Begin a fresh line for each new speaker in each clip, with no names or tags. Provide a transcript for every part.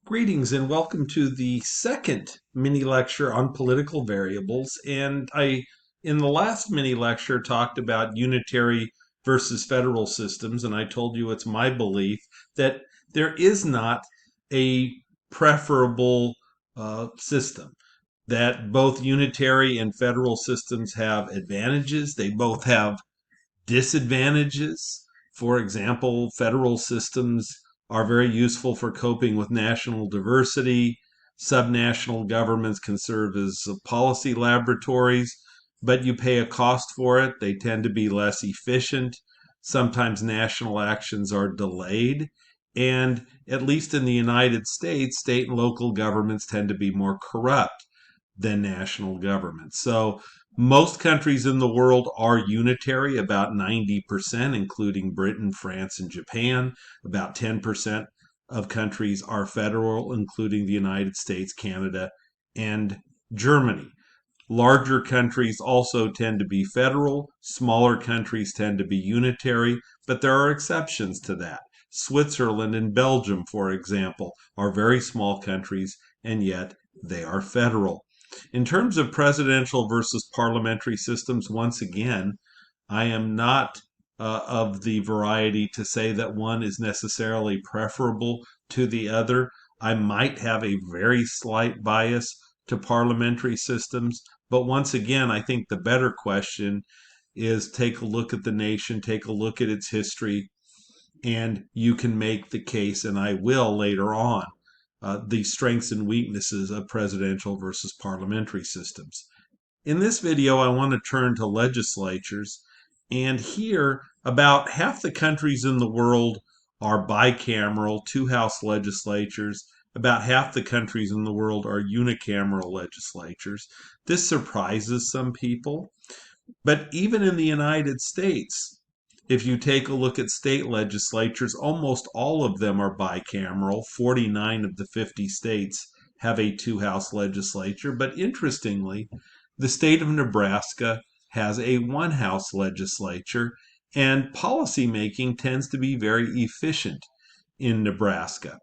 Greetings and welcome to the second mini lecture on political variables. In the last mini lecture, talked about unitary versus federal systems, and I told you it's my belief that there is not a preferable system, that both unitary and federal systems have advantages, they both have disadvantages. For example, federal systems are very useful for coping with national diversity. Subnational governments can serve as policy laboratories, but you pay a cost for it. They tend to be less efficient. Sometimes national actions are delayed. And at least in the United States, state and local governments tend to be more corrupt than national governments. So most countries in the world are unitary, about 90%, including Britain, France, and Japan. About 10% of countries are federal, including the United States, Canada, and Germany. Larger countries also tend to be federal, smaller countries tend to be unitary, but there are exceptions to that. Switzerland and Belgium, for example, are very small countries, and yet they are federal. In terms of presidential versus parliamentary systems, once again, I am not of the variety to say that one is necessarily preferable to the other. I might have a very slight bias to parliamentary systems, but once again, I think the better question is take a look at the nation, take a look at its history, and you can make the case, and I will later on, the strengths and weaknesses of presidential versus parliamentary systems. In this video, I want to turn to legislatures, and here about half the countries in the world are bicameral, two-house legislatures. About half the countries in the world are unicameral legislatures. This surprises some people, but even in the United States, if you take a look at state legislatures, almost all of them are bicameral. 49 of the 50 states have a two-house legislature. But interestingly, the state of Nebraska has a one-house legislature, and policymaking tends to be very efficient in Nebraska.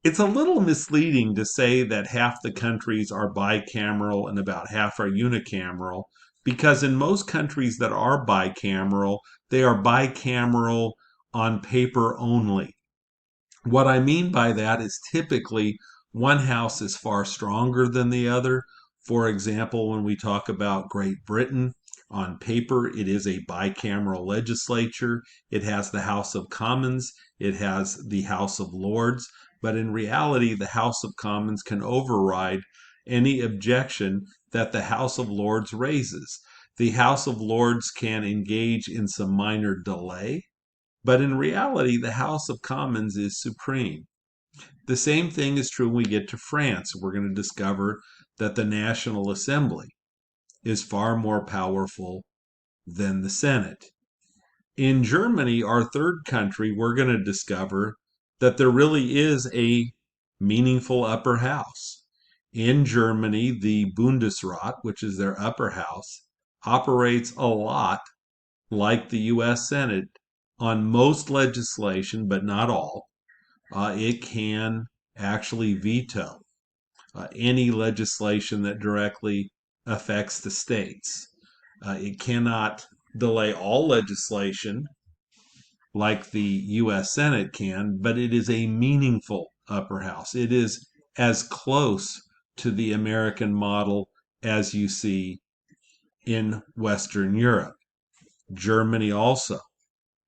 It's a little misleading to say that half the countries are bicameral and about half are unicameral, because in most countries that are bicameral, they are bicameral on paper only. What I mean by that is typically one house is far stronger than the other. For example, when we talk about Great Britain, on paper, it is a bicameral legislature. It has the House of Commons, it has the House of Lords, but in reality, the House of Commons can override any objection that the House of Lords raises. The House of Lords can engage in some minor delay, but in reality, the House of Commons is supreme. The same thing is true when we get to France. We're going to discover that the National Assembly is far more powerful than the Senate. In Germany, our third country, we're going to discover that there really is a meaningful upper house. In Germany, the Bundesrat, which is their upper house, operates a lot like the U.S. Senate on most legislation, but not all. It can actually veto any legislation that directly affects the states. It cannot delay all legislation like the U.S. Senate can, but it is a meaningful upper house. It is as close to the American model as you see in Western Europe. Germany also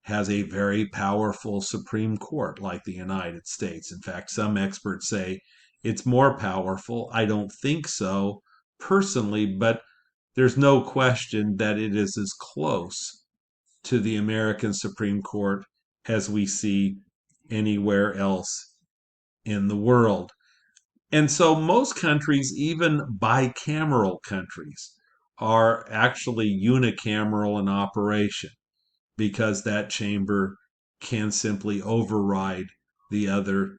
has a very powerful Supreme Court like the United States. In fact, some experts say it's more powerful. I don't think so personally, but there's no question that it is as close to the American Supreme Court as we see anywhere else in the world. And so most countries, even bicameral countries, are actually unicameral in operation because that chamber can simply override the other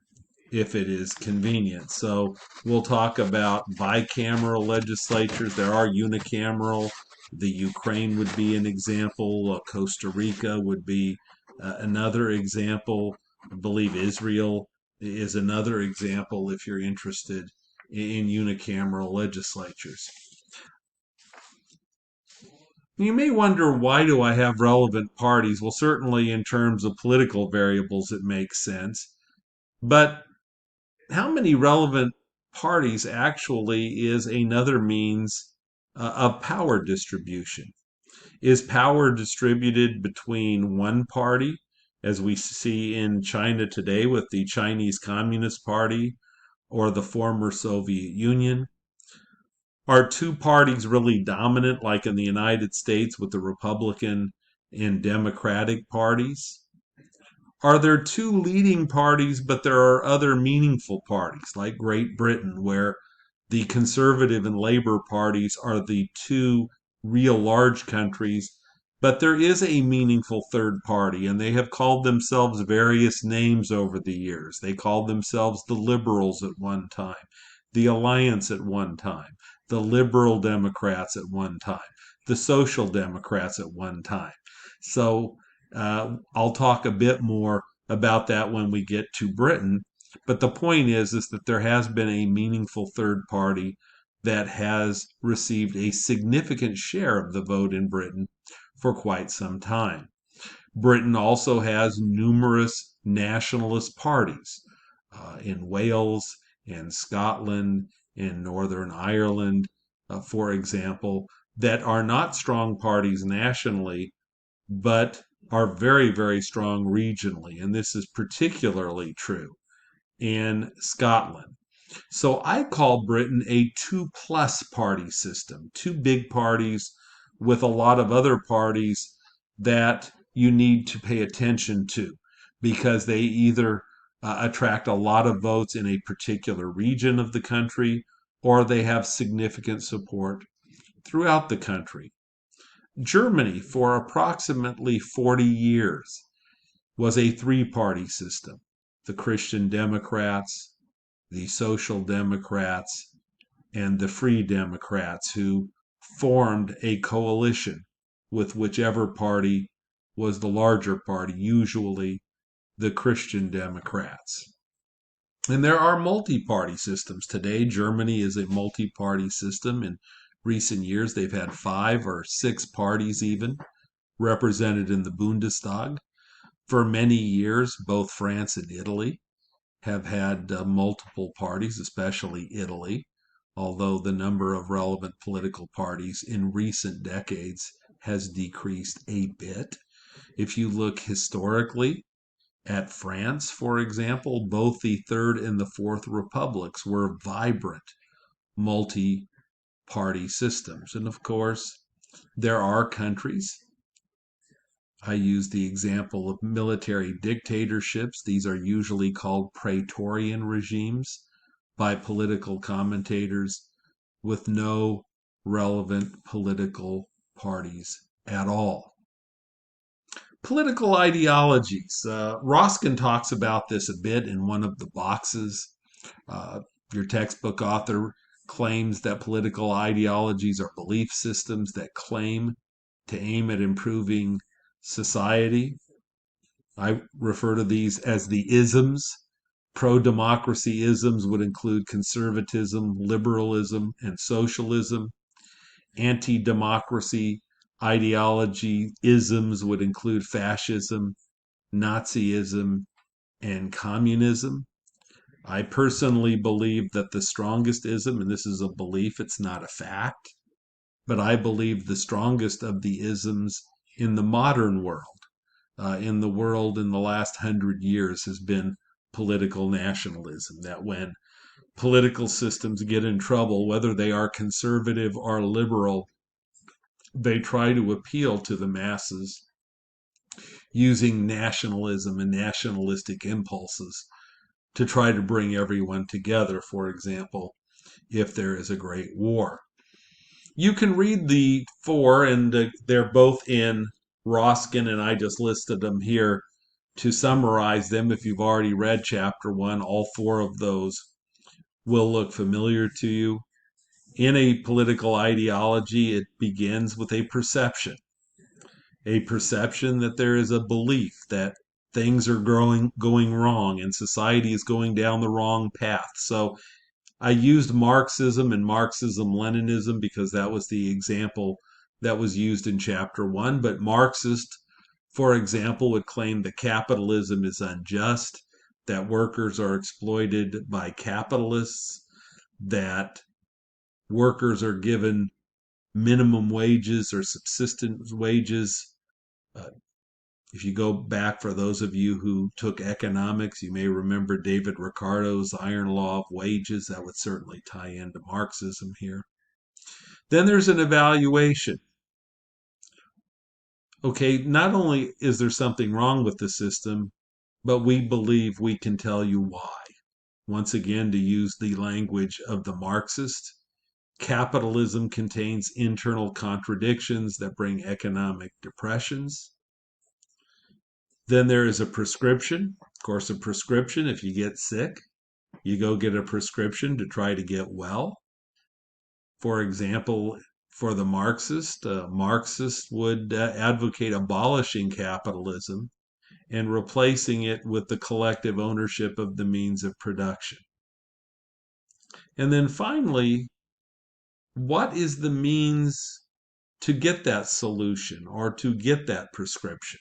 if it is convenient. So we'll talk about bicameral legislatures. There are unicameral. The Ukraine would be an example. Costa Rica would be another example. I believe Israel is another example if you're interested in unicameral legislatures. You may wonder, why do I have relevant parties? Well, certainly in terms of political variables, it makes sense. But how many relevant parties actually is another means of power distribution? Is power distributed between one party, as we see in China today with the Chinese Communist Party or the former Soviet Union? Are two parties really dominant, like in the United States with the Republican and Democratic parties? Are there two leading parties, but there are other meaningful parties, like Great Britain, where the Conservative and Labour parties are the two real large countries, but there is a meaningful third party, and they have called themselves various names over the years. They called themselves the Liberals at one time, the Alliance at one time, the Liberal Democrats at one time, the Social Democrats at one time. So I'll talk a bit more about that when we get to Britain. But the point is that there has been a meaningful third party that has received a significant share of the vote in Britain for quite some time. Britain also has numerous nationalist parties in Wales, in Scotland, in Northern Ireland, for example, that are not strong parties nationally, but are very, very strong regionally. And this is particularly true in Scotland. So I call Britain a two plus party system, two big parties with a lot of other parties that you need to pay attention to because they either attract a lot of votes in a particular region of the country or they have significant support throughout the country. Germany, for approximately 40 years, was a three party system: the Christian Democrats, the Social Democrats, and the Free Democrats, who formed a coalition with whichever party was the larger party, usually the Christian Democrats. And there are multi party systems today. Germany is a multi party system. In recent years, they've had 5 or 6 parties even represented in the Bundestag. For many years, both France and Italy have had multiple parties, especially Italy, although the number of relevant political parties in recent decades has decreased a bit. If you look historically at France, for example, both the Third and the Fourth Republics were vibrant multi party systems. And of course, there are countries. I use the example of military dictatorships. These are usually called Praetorian regimes by political commentators with no relevant political parties at all. Political ideologies. Roskin talks about this a bit in one of the boxes. Your textbook author claims that political ideologies are belief systems that claim to aim at improving society. I refer to these as the isms. Pro-democracy isms would include conservatism, liberalism, and socialism. Anti-democracy ideology isms would include fascism, Nazism, and communism. I personally believe that the strongest ism, and this is a belief, it's not a fact, but I believe the strongest of the isms in the modern world, in the world in the last 100 years, has been political nationalism. That when political systems get in trouble, whether they are conservative or liberal, they try to appeal to the masses using nationalism and nationalistic impulses to try to bring everyone together, for example, if there is a great war. You can read the 4, and they're both in Roskin, and I just listed them here to summarize them. If you've already read chapter 1, all 4 of those will look familiar to you. In a political ideology, it begins with a perception that there is a belief that things are going wrong and society is going down the wrong path. So I used Marxism and Marxism-Leninism because that was the example that was used in chapter 1. But Marxist, for example, would claim that capitalism is unjust, that workers are exploited by capitalists, that workers are given minimum wages or subsistence wages. Uh, if you go back, for those of you who took economics, you may remember David Ricardo's Iron Law of Wages. That would certainly tie into Marxism here. Then there's an evaluation. Okay, not only is there something wrong with the system, but we believe we can tell you why. Once again, to use the language of the Marxist, capitalism contains internal contradictions that bring economic depressions. Then there is a prescription. Of course, a prescription, if you get sick, you go get a prescription to try to get well. For example, for the Marxist, Marxists would advocate abolishing capitalism and replacing it with the collective ownership of the means of production. And then finally, what is the means to get that solution or to get that prescription?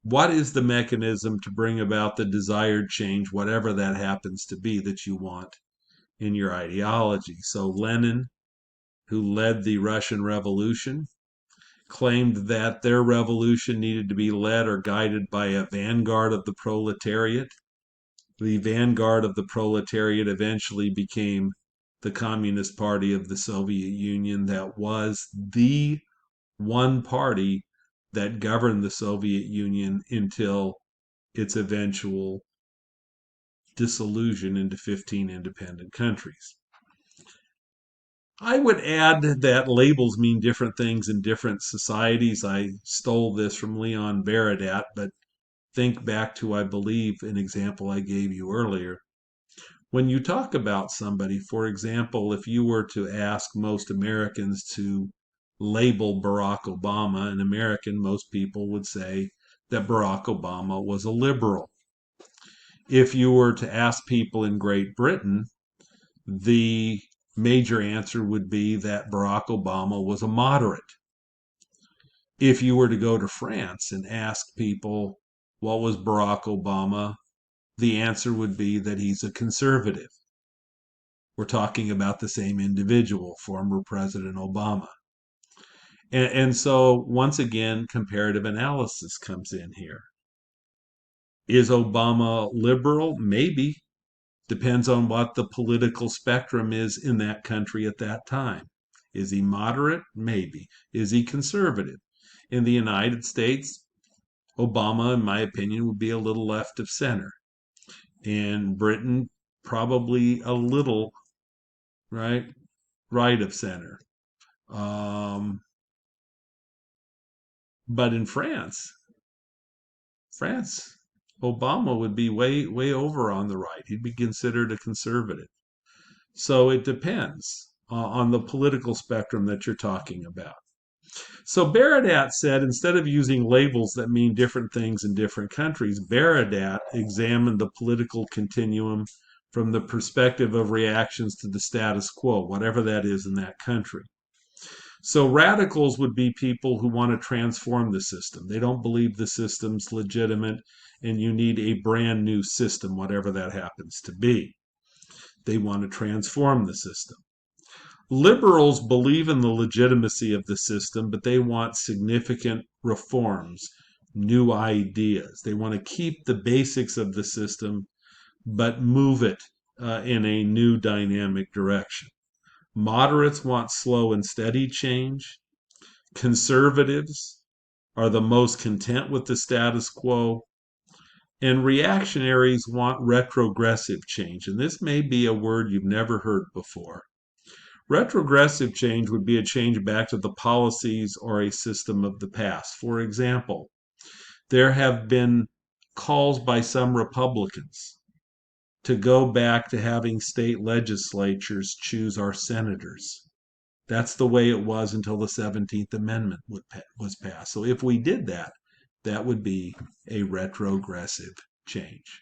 What is the mechanism to bring about the desired change, whatever that happens to be that you want in your ideology? So Lenin, who led the Russian Revolution, claimed that their revolution needed to be led or guided by a vanguard of the proletariat. The vanguard of the proletariat eventually became the Communist Party of the Soviet Union, that was the one party that governed the Soviet Union until its eventual dissolution into 15 independent countries. I would add that labels mean different things in different societies. I stole this from Leon Baradat, but think back to, I believe, an example I gave you earlier. When you talk about somebody, for example, if you were to ask most Americans to label Barack Obama an American, most people would say that Barack Obama was a liberal. If you were to ask people in Great Britain, the major answer would be that Barack Obama was a moderate. If you were to go to France and ask people what was Barack Obama, the answer would be that he's a conservative. We're talking about the same individual, former President Obama. And so, once again, comparative analysis comes in here. Is Obama liberal? Maybe. Depends on what the political spectrum is in that country at that time. Is he moderate? Maybe. Is he conservative? In the United States, Obama, in my opinion, would be a little left of center. In Britain, probably a little right of center. But in France, Obama would be way over on the right. He'd be considered a conservative. So it depends on the political spectrum that you're talking about. So Baradat said, instead of using labels that mean different things in different countries, Baradat examined the political continuum from the perspective of reactions to the status quo, whatever that is in that country. So radicals would be people who want to transform the system. They don't believe the system's legitimate and you need a brand new system, whatever that happens to be. They want to transform the system. Liberals believe in the legitimacy of the system, but they want significant reforms, new ideas. They want to keep the basics of the system, but move it in a new dynamic direction. Moderates want slow and steady change. Conservatives are the most content with the status quo. And reactionaries want retrogressive change. And this may be a word you've never heard before. Retrogressive change would be a change back to the policies or a system of the past. For example, there have been calls by some Republicans to go back to having state legislatures choose our senators. That's the way it was until the 17th Amendment was passed. So if we did that, that would be a retrogressive change.